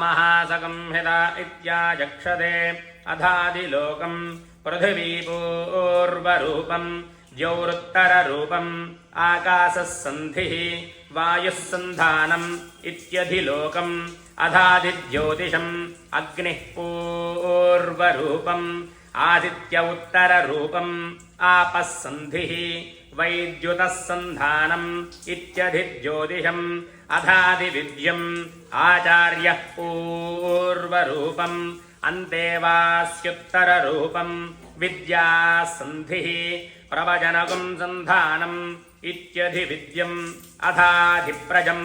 महासंहिता इत्याचक्षते अधादिलोकम् पृथिवीपूर्वरूपम् द्यौरुत्तररूपम् आकाशः सन्धिः वायुः सन्धानम् इत्यधिलोकम् अधादिज्योतिषम् अग्निः पूर्वरूपम् आदित्य उत्तररूपम् आपः सन्धिः वैद्युतः सन्धानम् इत्यधिज्योतिषम् अधादिविद्यम् आचार्यः पूर्वरूपम् अन्तेवास्युत्तररूपम् विद्यासन्धिः प्रवचनगुम् सन्धानम् इत्यधिविद्यम् अधाधिप्रजम्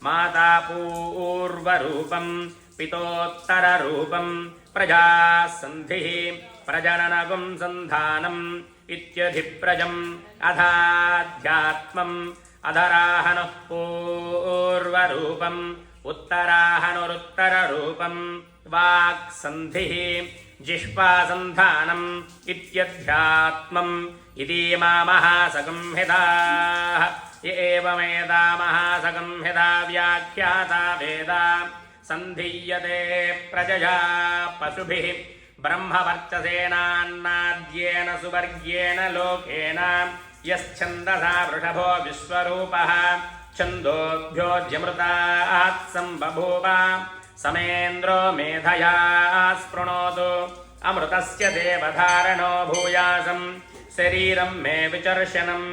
माता पूर्वरूपम् पितोत्तररूपम् प्रजासन्धिः प्रजननगुम् सन्धानम् इत्यधिप्रजम् अधाध्यात्मम् अधराहनुः पूर्वरूपम् उत्तराहनुरुत्तररूपम् वाक्सन्धिः जिह्वासन्धानम् इत्यध्यात्मम् इतीमा महासंहिताः य एवमेता महासंहिता व्याख्याता वेदा सन्धीयते प्रजया पशुभिः ब्रह्मवर्चसेनान्नाद्येन सुवर्ग्येण लोकेन यश्छन्दसा वृषभो विश्वरूपः छन्दोभ्योऽध्यमृतात् सम्बभूव समेन्द्रो मेधया स्पृणोतु अमृतस्य देवधारणो भूयासम् शरीरम् मे विचर्षणम्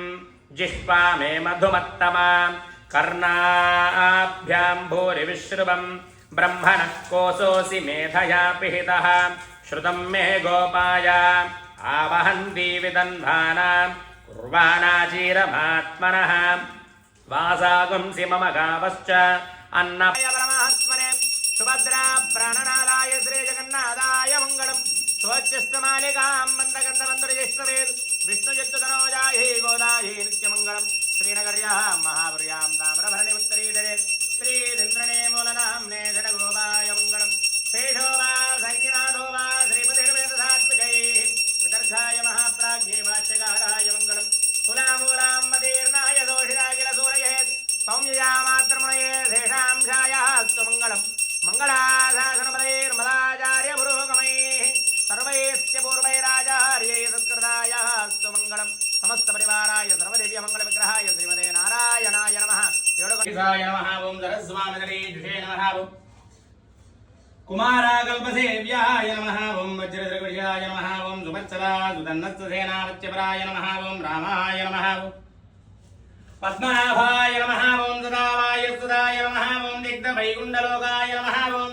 जिह्वा मे मधुमत्तमा कर्णाभ्याम् भूरिविश्रुवम् ब्रह्मणः कोशोऽसि मेधया पिहितः श्रुतम् मे गोपाय आवहन्ति विदन्वानाम् कुर्वाणाचीरमात्मनः वासागुंसि मम गावश्च अन्नपाय परमात्मने सुभद्रा प्राणनादाय श्रीजगन्नाथाय मङ्गलम् स्वच्छस्तमालिकाम् मन्दगन्धमन्दरजिष्णवेद् विष्णुचित्ततनोजायै गोदायै नित्यमङ्गलम् श्रीनगर्याः महापुर्याम् ताम्रभरणि उत्तरीतरे श्रीरिन्द्रणे मूलनाम्ने जडगोपाय मङ्गलम् शेषो वा सैन्यनाथो वा श्रीपतिर्वेदसात्विकैः विदर्घाय महाप्राज्ञे भाष्यकाराय मङ्गलम् कुलामूलाम् मदीर्णाय दोषिराखिलसूरयेत् सौम्यया मात्रमुनये शेषांशायास्तु मङ्गलम् मङ्गलाशासनपदैर्मदाचार्य पुरोगमैः सर्वैश्च पूर्वैराचार्यै सत्कृतायास्तु मङ्गलम् समस्त परिवाराय सर्वदिव्य मंगल विग्रहाय श्रीमते नारायणाय नमः योगसाय नमः ओम सरस्वामिनरेजुषे नमः ओम कुमाराकल्पसेव्याय नमः ओम वज्रद्रविषयाय नमः ओम सुवत्सला सुदन्नत्सेनावत्यपराय नमः ओम रामाय नमः ओम पद्मनाभाय नमः ओम सदावाय सुदाय नमः ओम दिग्धवैकुण्ठलोकाय नमः ओम